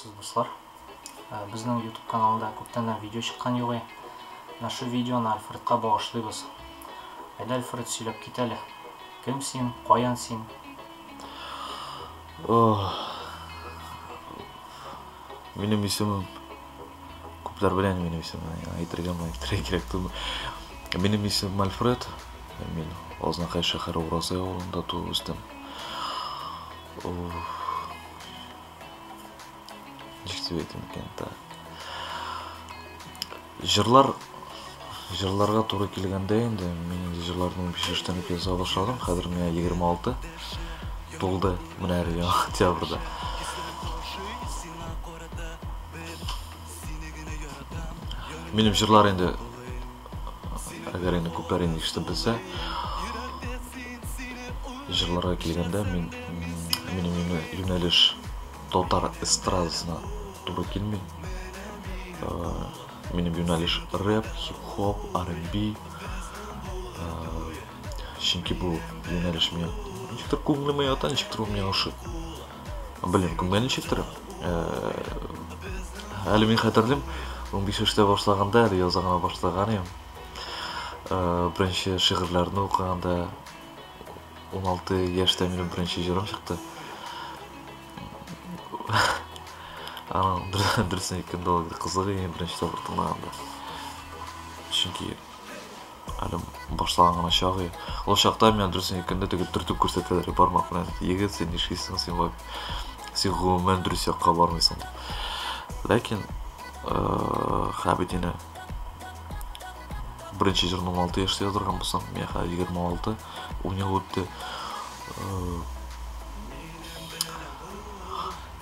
саламатсыз достар. Біздің YouTube каналында көптен видео шыққан еді. Нашы видеоны Альфредқа бағышлаймыз. Айда Альфред сөйлеп кетелі. Кім сен, қоян сен? Менің есімім көптер біледі менің есімім. Айтырға керек тұлды. Менің есімім Альфред. Мен Ознақай шақары Оразай ауылында туып өстім. Жырларға тура келгенде енді мен жырлардың 15-тен жаза башладым. Қазір мен 26 толды мына октябрьда. Менің жырлар енді agar енді көптер енді ішті білсе, жырларға келгенде менің юнәліш Тотар эстрадасына тура келмей. Менің юнәліш рэп, хип-хоп, R&B. Шынки бұл юнәліш мен нешіктір көңіліме ата, нешіктір ол мен ұшы. Білем, көңілі нешіктір. Әлі мен қатарлым, 15-ште башлағанда, әлі язағына башлаған ем. Бірінші шығырларын оқығанда 16 яшта менің бірінші жырым шықты. Дұрысын екенде ол қызығы ең бірінші табыр тыңдағанда. Чүнки әлім башлағанға шағы. Ол шақта мен дұрысын екенде түртіп көрсетелері бармақ. Егер сен ешкейсің, сен ғуымен дұрыс яққа бармайсың. Ләкин қабетіне бірінші жырын 16 яшта ядырған болсам, мен 26 10 өтті.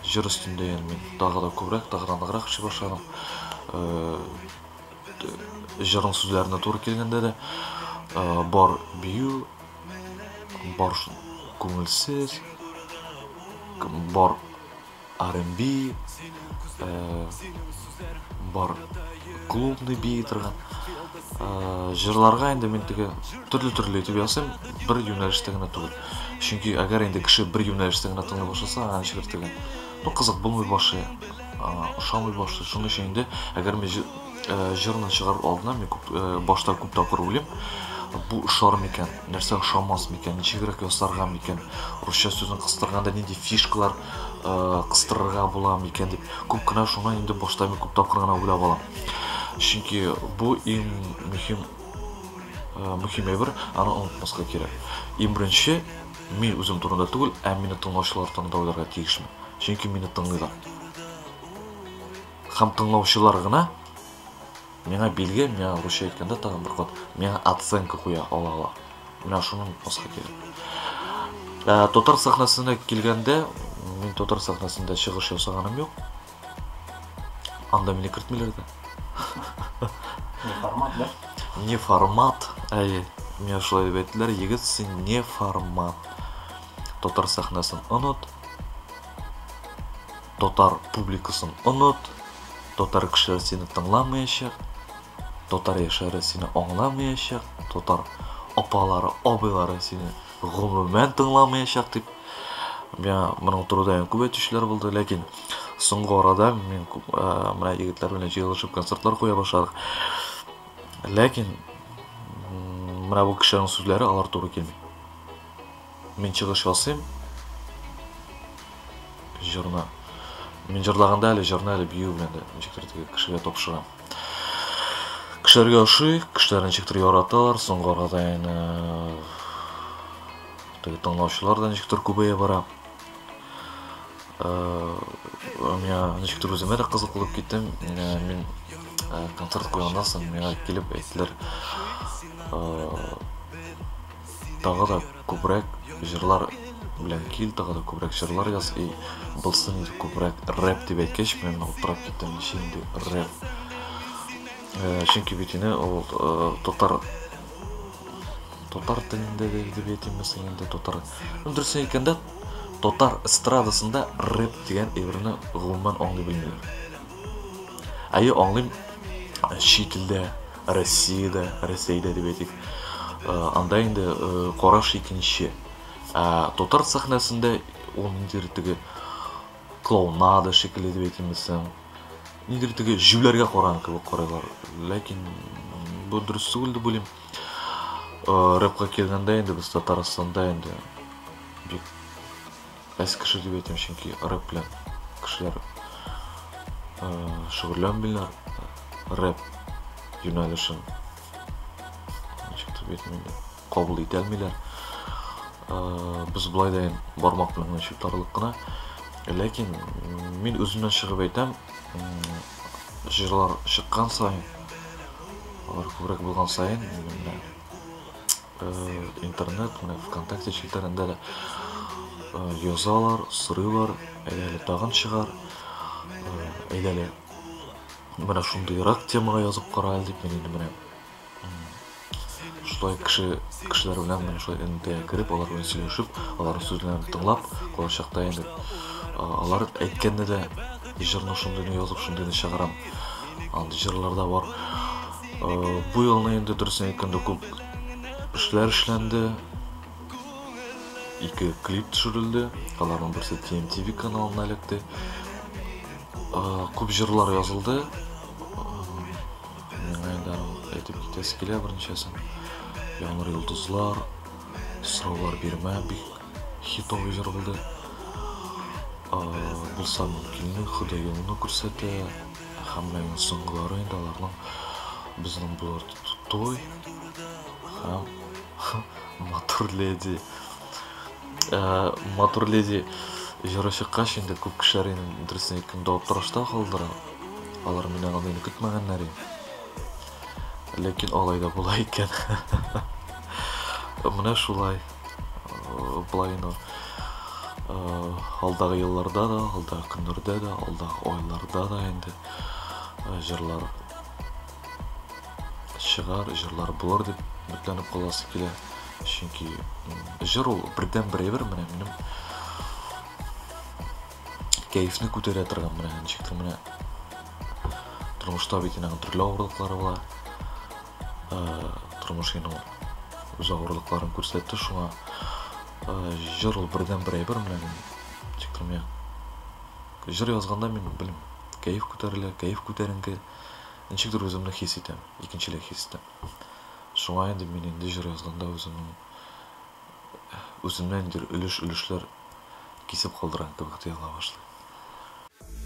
Жыр үстінде мен тағы да көбірек, тағырақ іші башладым. Жырың сөздеріне тура келгенде де бар бию, бар көңілсіз, бар R&B, бар клубный бей тұрған. Жырларға енді мен түрлі етіп ясым, бір юнәліштігіне түгіл. Чүнки әгер енді кіші бір юнәліштігіне тыңды башласа, аған шығыртыған. Қызық болмай башы, ұшамай башы. Шыңғы шейінде, әгер мен жырынан шығарып алдынан, мен баштар көп тапқыр өлем. Бұл ұшар мекен, нәрсе ұшамас мекен, неше керек өстарға мекен, русша сөзін қыстырғанда ненде фишкалар қыстырырға бола мекен деп. Көп кіна шуңа енді баштар мен көп тапқырғана өлі балам. Чүнки бұл ең мүхим әбір, аны ұнытмасқа керек. Ең бірінші, мен өзім турында түгіл, мені тыңлаушылар тыңдауларға тегішімін. Чүнки мені тыңлайлар. Хам тыңлаушылар ғына, меңа белге, меңа русша еткенде тағын бір қот, меңа оценка қоя ала. Мен шуны ұнытмасқа керек. Тотар сахнасына келгенде, мен Тотар сахнасында шығыш жасағаным жоқ. Анда мені кіртмелерді. Не формат, да? Не формат. Мен шылай деп әйттілер, егіт сен не формат. Тотар сахнасын ұныт. Тотар публикасын ұныт. Тотар кішері сені тыңламайышық. Тотар ешері сені оңламайышық. Тотар опалары, обайлары сені ғұмымен тыңламайышық деп. Мен мұның тұрудайын көп әтішілер болды, ләкин соңғы орада мен мұна егітлер білен жиылышып концертлар қоя башадық. Ләкин мұна бұл кішерінің сөздері алар туры келмей. Мен шығыш жасайым жырына. Мен жырлағанда әлі жырына әлі бию біленді. Жектердегі кішіге топ шығам. Кішерге ұши, кіштерін жектер ераталар. Соңғы орғадайын тыңлаушылардан жектер көбейе бара. Мен жектер өзіме де қызық қылып кеттім. Мен концерт қойғандан соң мені келіп әйттілер. Тағы да көбірек жырлар білен кел, тағы да көбірек жырлар жаз. Бұлсын еді көбірек рэп деп әйткеш, мен отырап кеттім шейінде рэп. Чүнки бетіне ол Тотар тілінде деп етемесің енді Тотар. Дұрысын екенде Тотар эстрадасында рэп деген әйбіріні ғылыммен оңлай білмейлер. Әйі оңлайым шетілді, Ресейді деп етек. Анда енді қораш екінші. Тотар сахнасында оның дерттігі клоунада шекелли деп айтылмасам нидир тиги жүбүлөргө коранкы болуп карайлар. Лекин бул дурус түгүл деп ойлойм. Рэпка келгенде энди биз Татарстанда энди бик эс киши деп айтам, чүнки рэп менен кишилер шөгүллөнбөйлөр. Рэп юнәлишин кабыл ите алмыйлар. Биз булай да бармак менен чыптарлык кына. Лекин мен өзүмдөн чыгып айтам, жырлар чыккан сайын, алар көбүрөөк болгон сайын, интернет, ВКонтакте чектеринде эле жазалар, сырыйлар, эле тагын чыгар. Эле мына шундайрак темага жазып карайлы деп мен инде мына ушулай кишилер менен мен ушулай энтеге кирип, алар менен сүйлөшүп, алардын сөздөрүн тыңлап, болочакта энди алар айтканда да жырны ушундайны жазып, ушундайны чыгарам. Анда жырларда бар. Бу жылы энди дурусун айтканда көп иштер ишленди. 2 клип түшүрүлдү. Алардын бирси TMTV каналына электи. Көп жырлар жазылды. Мен айдан айтып кетеси келе биринчесин. Яңыр йулдузлар, суроолор берме бик хитовый жыр болду. Булса мүмкүн Худай жолуна көрсөтө, хамманын соңгулары энди алардын биздин булар той һәм Матур леди жыры чыккач энди көп кишилер дурусун айтканда оптурашта калдыра. Алар менен аны күтмөгөннөр. Лекин алай да булай экен. Мына шулай. Булайны алдагы жылларда да, алдагы күндөрдө да, алдагы ойлордо да энди жырлар чыгар, жырлар булар деп үмүттөнүп каласы келе. Чүнки жыр ол бирден бир менен кайфны көтөрө турган менен чыктыр менен турмушта бит түрлүү оорулуктар бар. Турмушунун өз оорулуктарын көрсөттү, шуңа жыр ол бирден бир менен чыктыр менен жыр жазганда мен билем, кайф көтөрүнгө ничектир өзүмдү хис этем, экинчилек хис этем. Шуңа энди мен энди жыр жазганда өзүмдөн үлүшлөр кесип калдырган кебек тыйыла башлайм.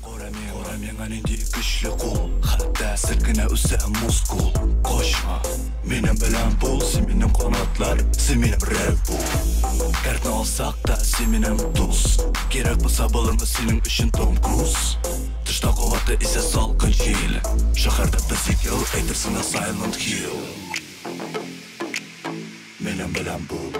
Кора мен энди күчлү кул, хатта сиркине үсө мускул. Кошма, менин билен бул, сен менин канатлар, сен менин рэп бул. Картны алсак да сен менин туз, керек болсо болурму сенин үчүн Том Круз. Тышта кубаты исе салкын жел, шахарда тазикел, айтырсың Silent Hill. Менин билен бул.